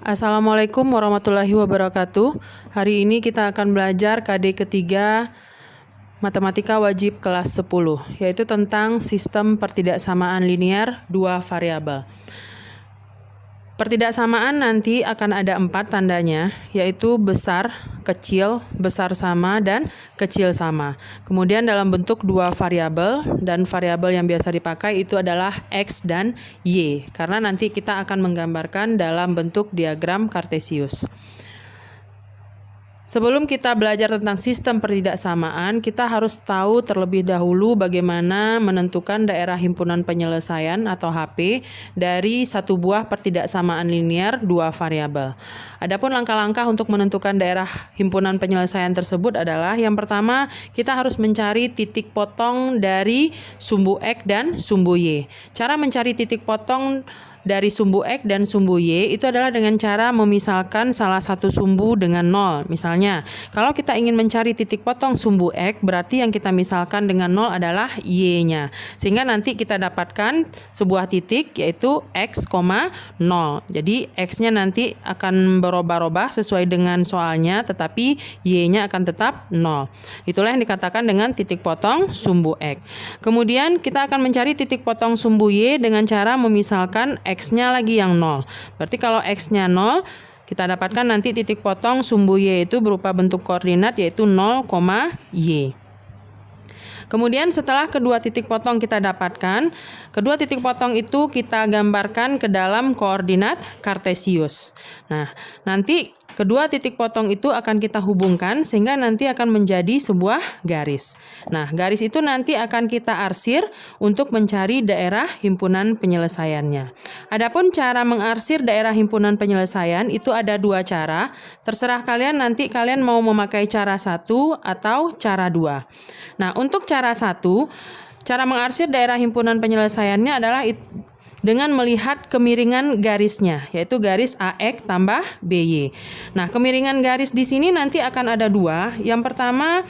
Assalamualaikum warahmatullahi wabarakatuh. Hari ini kita akan belajar KD ketiga Matematika Wajib kelas 10, yaitu tentang sistem pertidaksamaan linear dua variabel. Pertidaksamaan nanti akan ada 4 tandanya, yaitu besar, kecil, besar sama, dan kecil sama. Kemudian dalam bentuk dua variabel, dan variabel yang biasa dipakai itu adalah X dan Y, karena nanti kita akan menggambarkan dalam bentuk diagram Kartesius. Sebelum kita belajar tentang sistem pertidaksamaan, kita harus tahu terlebih dahulu bagaimana menentukan daerah himpunan penyelesaian atau HP dari satu buah pertidaksamaan linear dua variabel. Adapun langkah-langkah untuk menentukan daerah himpunan penyelesaian tersebut adalah yang pertama, kita harus mencari titik potong dari sumbu X dan sumbu Y. Cara mencari titik potong dari sumbu X dan sumbu Y itu adalah dengan cara memisalkan salah satu sumbu dengan 0. Misalnya, kalau kita ingin mencari titik potong sumbu X, berarti yang kita misalkan dengan 0 adalah Y-nya. Sehingga nanti kita dapatkan sebuah titik yaitu X, 0. Jadi X-nya nanti akan berubah-ubah sesuai dengan soalnya, tetapi Y-nya akan tetap 0. Itulah yang dikatakan dengan titik potong sumbu X. Kemudian kita akan mencari titik potong sumbu Y dengan cara memisalkan X-nya lagi yang 0. Berarti kalau X-nya 0, kita dapatkan nanti titik potong sumbu Y itu berupa bentuk koordinat yaitu 0, Y. Kemudian setelah kedua titik potong kita dapatkan, kedua titik potong itu kita gambarkan ke dalam koordinat Kartesius. Nah, nanti kedua titik potong itu akan kita hubungkan sehingga nanti akan menjadi sebuah garis. Nah, garis itu nanti akan kita arsir untuk mencari daerah himpunan penyelesaiannya. Adapun cara mengarsir daerah himpunan penyelesaian itu ada dua cara. Terserah kalian nanti kalian mau memakai cara 1 atau cara 2. Nah, untuk cara 1, cara mengarsir daerah himpunan penyelesaiannya adalah dengan melihat kemiringan garisnya, yaitu garis AX tambah BY. Nah, kemiringan garis di sini nanti akan ada dua. Yang pertama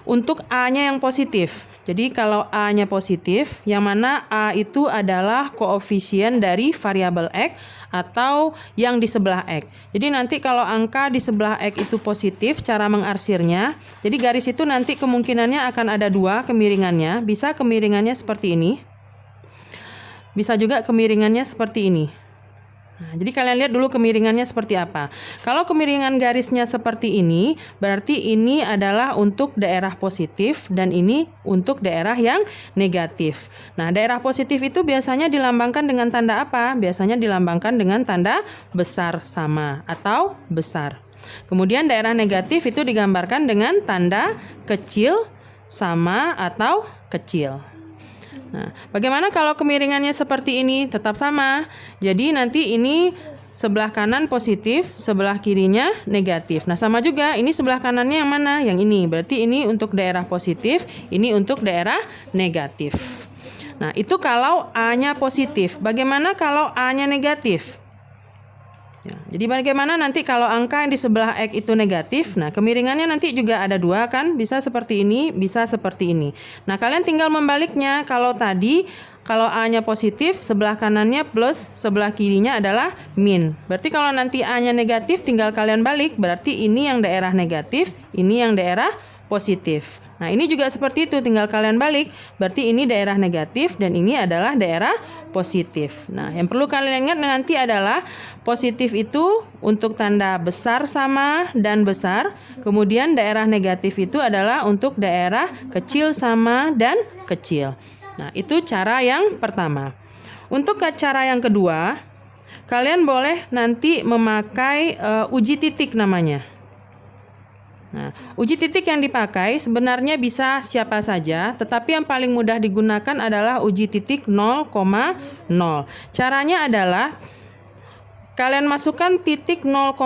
untuk A-nya yang positif. Jadi kalau A-nya positif, yang mana A itu adalah koefisien dari variabel X atau yang di sebelah X. Jadi nanti kalau angka di sebelah X itu positif, cara mengarsirnya, jadi garis itu nanti kemungkinannya akan ada dua kemiringannya. Bisa kemiringannya seperti ini. Bisa juga kemiringannya seperti ini. Nah, jadi kalian lihat dulu kemiringannya seperti apa. Kalau kemiringan garisnya seperti ini, berarti ini adalah untuk daerah positif dan ini untuk daerah yang negatif. Nah, daerah positif itu biasanya dilambangkan dengan tanda apa? Biasanya dilambangkan dengan tanda besar sama atau besar. Kemudian daerah negatif itu digambarkan dengan tanda kecil sama atau kecil. Nah, bagaimana kalau kemiringannya seperti ini? Tetap sama. Jadi nanti ini sebelah kanan positif, sebelah kirinya negatif. Nah, sama juga, ini sebelah kanannya yang mana? Yang ini. Berarti ini untuk daerah positif, ini untuk daerah negatif. Nah, itu kalau A-nya positif. Bagaimana kalau A-nya negatif? Ya, jadi bagaimana nanti kalau angka yang di sebelah X itu negatif? Nah, kemiringannya nanti juga ada dua kan? Bisa seperti ini, bisa seperti ini. Nah, kalian tinggal membaliknya. Kalau tadi, kalau A-nya positif, sebelah kanannya plus, sebelah kirinya adalah min. Berarti kalau nanti A-nya negatif, tinggal kalian balik. Berarti ini yang daerah negatif, ini yang daerah positif. Nah, ini juga seperti itu, tinggal kalian balik. Berarti ini daerah negatif dan ini adalah daerah positif. Nah, yang perlu kalian ingat nanti adalah positif itu untuk tanda besar sama dan besar. Kemudian daerah negatif itu adalah untuk daerah kecil sama dan kecil. Nah, itu cara yang pertama. Untuk cara yang kedua, kalian boleh nanti memakai uji titik namanya. Nah, uji titik yang dipakai sebenarnya bisa siapa saja, tetapi yang paling mudah digunakan adalah uji titik 0,0. Caranya adalah kalian masukkan titik 0,0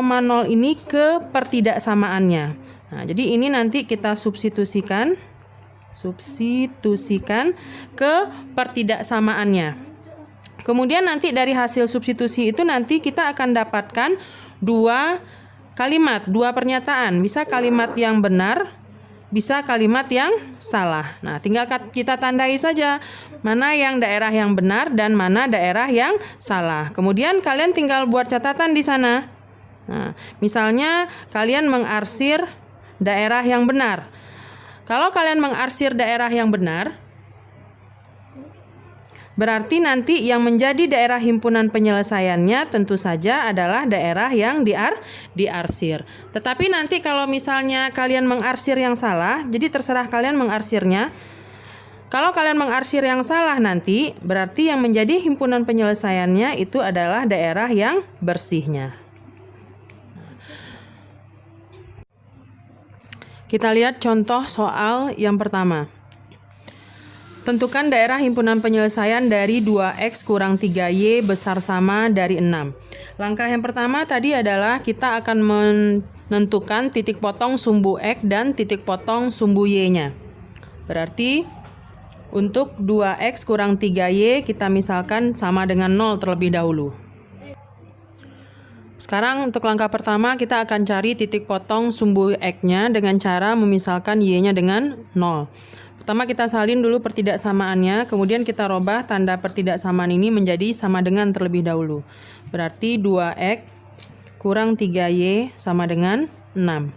ini ke pertidaksamaannya. Nah, jadi ini nanti kita substitusikan ke pertidaksamaannya. Kemudian nanti dari hasil substitusi itu nanti kita akan dapatkan dua kalimat, dua pernyataan. Bisa kalimat yang benar, bisa kalimat yang salah. Nah, tinggal kita tandai saja mana yang daerah yang benar dan mana daerah yang salah. Kemudian kalian tinggal buat catatan di sana. Nah, misalnya kalian mengarsir daerah yang benar. Kalau kalian mengarsir daerah yang benar, berarti nanti yang menjadi daerah himpunan penyelesaiannya tentu saja adalah daerah yang diarsir. Tetapi nanti kalau misalnya kalian mengarsir yang salah, jadi terserah kalian mengarsirnya. Kalau kalian mengarsir yang salah nanti, berarti yang menjadi himpunan penyelesaiannya itu adalah daerah yang bersihnya. Kita lihat contoh soal yang pertama. Tentukan daerah himpunan penyelesaian dari 2x kurang 3y besar sama dari 6. Langkah yang pertama tadi adalah kita akan menentukan titik potong sumbu x dan titik potong sumbu y-nya. Berarti untuk 2x kurang 3y kita misalkan sama dengan 0 terlebih dahulu. Sekarang untuk langkah pertama kita akan cari titik potong sumbu x-nya dengan cara memisalkan y-nya dengan 0. Pertama kita salin dulu pertidaksamaannya, kemudian kita robah tanda pertidaksamaan ini menjadi sama dengan terlebih dahulu. Berarti 2x kurang 3y sama dengan 6.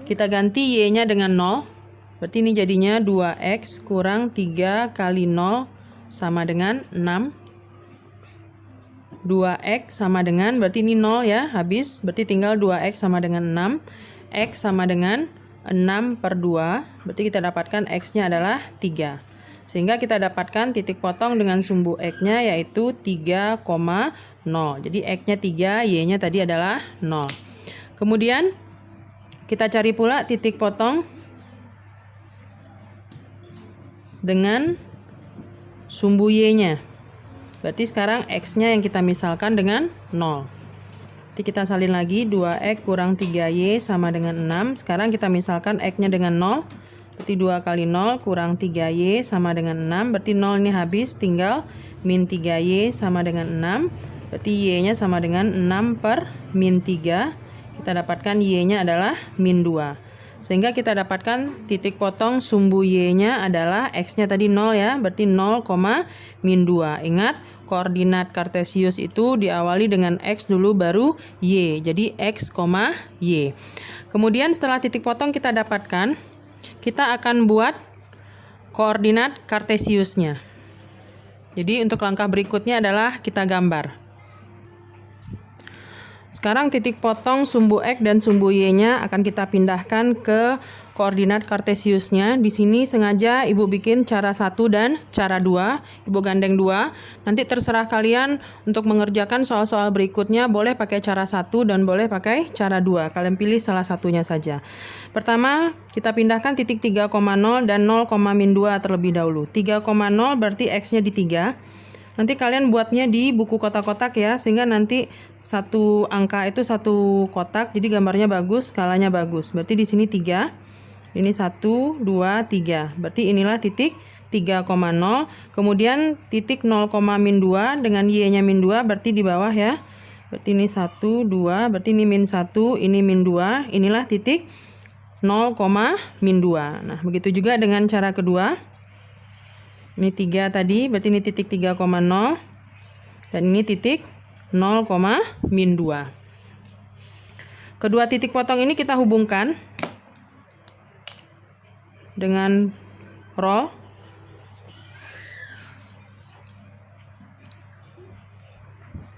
Kita ganti y-nya dengan 0. Berarti ini jadinya 2x kurang 3 kali 0 sama dengan 6. 2x sama dengan, berarti ini 0 ya, habis. Berarti tinggal 2x sama dengan 6. X sama dengan 6 per 2, berarti kita dapatkan x-nya adalah 3. Sehingga kita dapatkan titik potong dengan sumbu x-nya yaitu 3,0. Jadi x-nya 3, y-nya tadi adalah 0. Kemudian kita cari pula titik potong dengan sumbu y-nya. Berarti sekarang x-nya yang kita misalkan dengan 0. Kita salin lagi 2x kurang 3y sama dengan 6. Sekarang kita misalkan x-nya dengan 0. Berarti 2 kali 0 kurang 3y sama dengan 6. Berarti 0 ini habis, tinggal min 3y sama dengan 6. Berarti y-nya sama dengan 6 per min 3. Kita dapatkan y-nya adalah min 2. Sehingga kita dapatkan titik potong sumbu y-nya adalah x-nya tadi 0 ya. Berarti 0, min 2. Ingat, koordinat kartesius itu diawali dengan x dulu baru y. Jadi x, y. Kemudian setelah titik potong kita dapatkan, kita akan buat koordinat kartesiusnya. Jadi untuk langkah berikutnya adalah kita gambar. Sekarang titik potong sumbu x dan sumbu y-nya akan kita pindahkan ke koordinat kartesiusnya. Di sini sengaja Ibu bikin cara 1 dan cara 2. Ibu gandeng 2. Nanti terserah kalian untuk mengerjakan soal-soal berikutnya boleh pakai cara 1 dan boleh pakai cara 2. Kalian pilih salah satunya saja. Pertama, kita pindahkan titik 3,0 dan 0, min 2 terlebih dahulu. 3,0 berarti x-nya di 3. Nanti kalian buatnya di buku kotak-kotak ya, sehingga nanti satu angka itu satu kotak, jadi gambarnya bagus, skalanya bagus. Berarti di sini 3, ini 1, 2, 3. Berarti inilah titik 3,0. Kemudian titik 0, min 2 dengan y-nya min 2, berarti di bawah ya. Berarti ini 1, 2, berarti ini min 1, ini min 2. Inilah titik 0, min 2. Nah, begitu juga dengan cara kedua. Ini 3 tadi, berarti ini titik 3,0 dan ini titik 0, min 2. Kedua titik potong ini kita hubungkan dengan roll.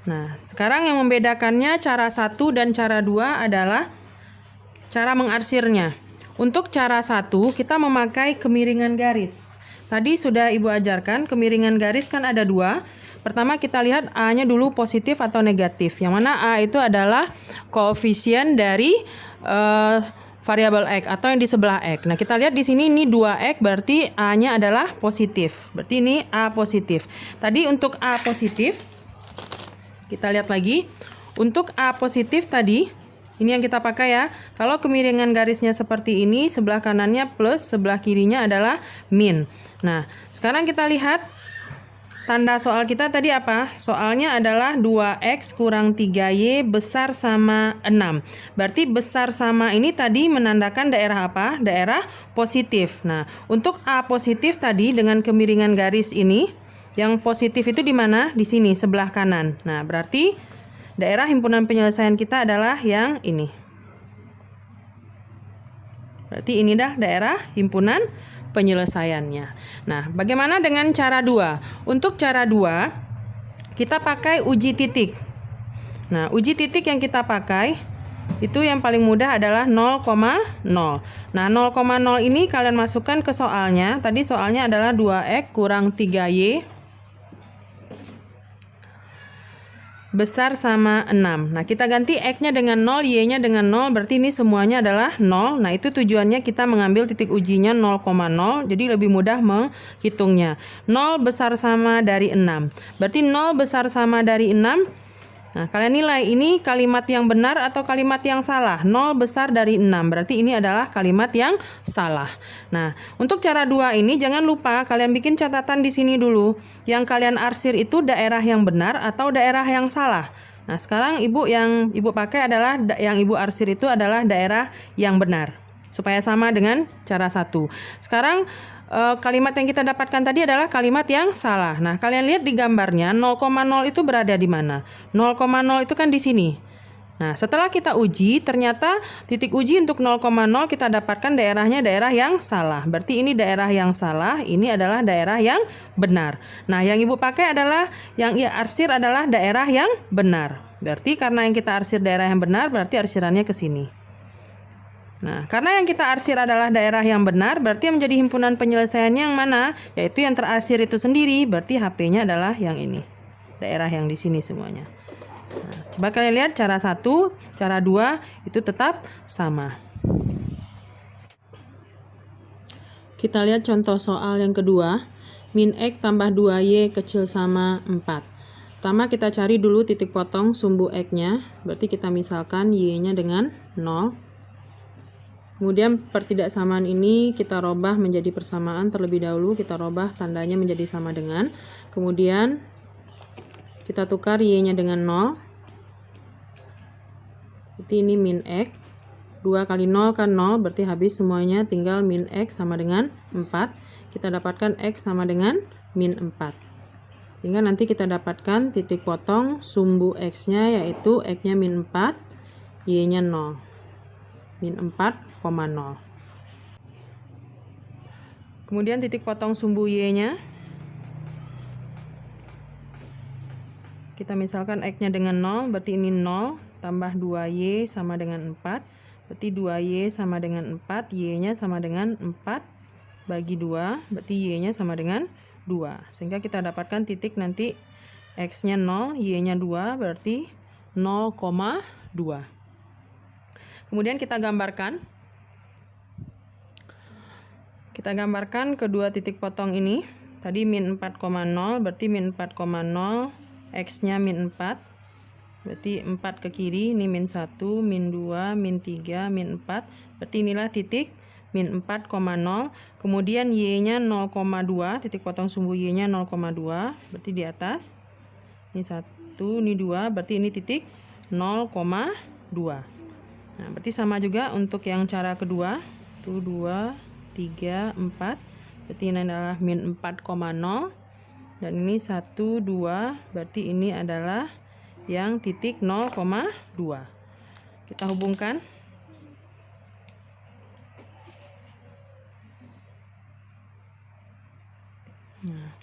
Nah, sekarang yang membedakannya cara 1 dan cara 2 adalah cara mengarsirnya. Untuk cara 1 kita memakai kemiringan garis. Tadi sudah Ibu ajarkan, kemiringan garis kan ada 2. Pertama kita lihat A-nya dulu positif atau negatif. Yang mana A itu adalah koefisien dari variabel X atau yang di sebelah X. Nah, kita lihat di sini ini 2X berarti A-nya adalah positif. Berarti ini A positif. Tadi untuk A positif, kita lihat lagi. Untuk A positif tadi, ini yang kita pakai ya. Kalau kemiringan garisnya seperti ini, sebelah kanannya plus, sebelah kirinya adalah min. Nah, sekarang kita lihat tanda soal kita tadi apa? Soalnya adalah 2x kurang 3y besar sama 6. Berarti besar sama ini tadi menandakan daerah apa? Daerah positif. Nah, untuk A positif tadi dengan kemiringan garis ini, yang positif itu di mana? Di sini, sebelah kanan. Nah, berarti daerah himpunan penyelesaian kita adalah yang ini. Berarti ini dah daerah himpunan penyelesaiannya. Nah, bagaimana dengan cara 2? Untuk cara 2, kita pakai uji titik. Nah, uji titik yang kita pakai itu yang paling mudah adalah 0,0. Nah, 0,0 ini kalian masukkan ke soalnya. Tadi soalnya adalah 2x kurang 3y besar sama 6. Nah, kita ganti x-nya dengan 0, y-nya dengan 0, berarti ini semuanya adalah 0. Nah, itu tujuannya kita mengambil titik ujinya 0,0, jadi lebih mudah menghitungnya. 0 besar sama dari 6. Berarti 0 besar sama dari 6. Nah, kalian nilai ini kalimat yang benar atau kalimat yang salah. 0 besar dari 6. Berarti ini adalah kalimat yang salah. Nah, untuk cara 2 ini jangan lupa kalian bikin catatan di sini dulu. Yang kalian arsir itu daerah yang benar atau daerah yang salah. Nah, sekarang yang ibu pakai adalah yang ibu arsir itu adalah daerah yang benar. Supaya sama dengan cara 1. Sekarang kalimat yang kita dapatkan tadi adalah kalimat yang salah. Nah, kalian lihat di gambarnya 0,0 itu berada di mana? 0,0 itu kan di sini. Nah, setelah kita uji, ternyata titik uji untuk 0,0 kita dapatkan daerahnya daerah yang salah. Berarti ini daerah yang salah, ini adalah daerah yang benar. Nah, yang ibu pakai adalah, yang ia arsir adalah daerah yang benar. Berarti karena yang kita arsir daerah yang benar, berarti arsirannya ke sini. Nah, karena yang kita arsir adalah daerah yang benar, berarti yang menjadi himpunan penyelesaiannya yang mana? Yaitu yang terarsir itu sendiri, berarti HP-nya adalah yang ini. Daerah yang di sini semuanya. Nah, coba kalian lihat cara 1, cara 2 itu tetap sama. Kita lihat contoh soal yang kedua. Min X tambah 2Y kecil sama 4. Pertama kita cari dulu titik potong sumbu X-nya. Berarti kita misalkan Y-nya dengan 0. Kemudian pertidaksamaan ini kita robah menjadi persamaan terlebih dahulu, kita robah tandanya menjadi sama dengan. Kemudian kita tukar y-nya dengan 0. Berarti ini min x. 2 kali 0 kan 0, berarti habis semuanya, tinggal min x sama dengan 4. Kita dapatkan x sama dengan min 4. Sehingga nanti kita dapatkan titik potong sumbu x-nya yaitu x-nya min 4, y-nya 0. Min 4,0. Kemudian titik potong sumbu y-nya. Kita misalkan x-nya dengan 0, berarti ini 0 tambah 2y sama dengan 4. Berarti 2y sama dengan 4, y-nya sama dengan 4 bagi 2, berarti y-nya sama dengan 2. Sehingga kita dapatkan titik nanti x-nya 0, y-nya 2, berarti 0,2. Kemudian kita gambarkan. Kita gambarkan kedua titik potong ini. Tadi min 4,0, berarti min 4,0, x-nya min 4. Berarti 4 ke kiri, ini min 1, min 2, min 3, min 4. Berarti inilah titik min 4,0. Kemudian y-nya 0,2, titik potong sumbu y-nya 0,2. Berarti di atas. Ini 1, ini 2, berarti ini titik 0,2. Nah, berarti sama juga untuk yang cara kedua. Itu 2, 3, 4. Berarti ini adalah min 4,0. Dan ini 1, 2. Berarti ini adalah yang titik 0,2. Kita hubungkan. Nah,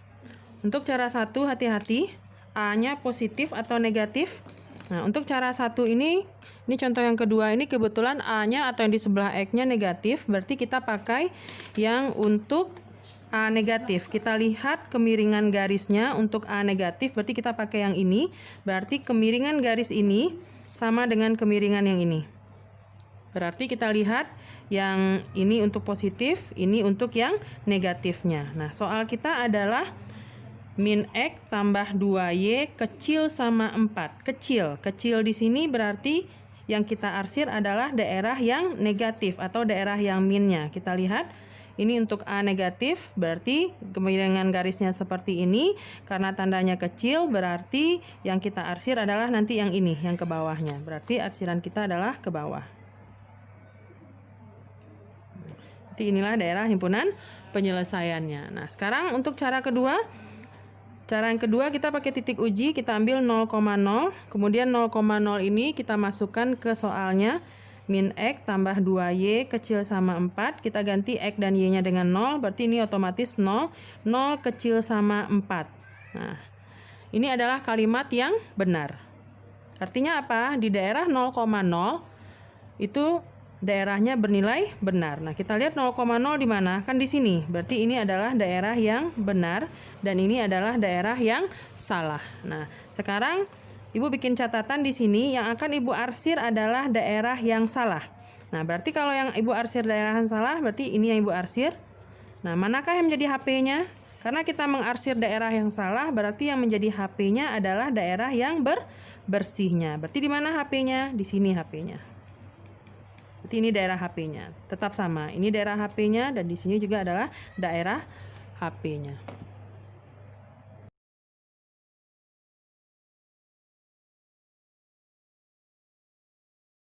untuk cara 1 hati-hati. A-nya positif atau negatif. Nah, untuk cara 1 ini contoh yang kedua ini kebetulan A-nya atau yang di sebelah X-nya negatif, berarti kita pakai yang untuk A negatif. Kita lihat kemiringan garisnya untuk A negatif, berarti kita pakai yang ini. Berarti kemiringan garis ini sama dengan kemiringan yang ini. Berarti kita lihat yang ini untuk positif, ini untuk yang negatifnya. Nah, soal kita adalah min X tambah 2Y kecil sama 4. Kecil di sini berarti yang kita arsir adalah daerah yang negatif atau daerah yang minnya. Kita lihat Ini untuk A negatif, berarti dengan garisnya seperti ini. Karena tandanya kecil, berarti yang kita arsir adalah nanti yang ini, yang ke bawahnya. Berarti arsiran kita adalah ke bawah. Jadi inilah daerah himpunan penyelesaiannya. Nah, sekarang untuk cara kedua. Cara yang kedua kita pakai titik uji, kita ambil 0,0, kemudian 0,0 ini kita masukkan ke soalnya. Min X tambah 2Y kecil sama 4, kita ganti X dan Y-nya dengan 0, berarti ini otomatis 0, 0 kecil sama 4. Nah, ini adalah kalimat yang benar. Artinya apa? Di daerah 0,0 itu daerahnya bernilai benar. Nah, kita lihat 0,0 di mana? Kan di sini. Berarti ini adalah daerah yang benar dan ini adalah daerah yang salah. Nah, sekarang Ibu bikin catatan di sini, yang akan Ibu arsir adalah daerah yang salah. Nah, berarti kalau yang Ibu arsir daerah yang salah, berarti ini yang Ibu arsir. Nah, manakah yang menjadi HP-nya? Karena kita mengarsir daerah yang salah, berarti yang menjadi HP-nya adalah daerah yang bersihnya. Berarti di mana HP-nya? Di sini HP-nya. Berarti ini daerah HP-nya. Tetap sama. Ini daerah HP-nya dan di sini juga adalah daerah HP-nya.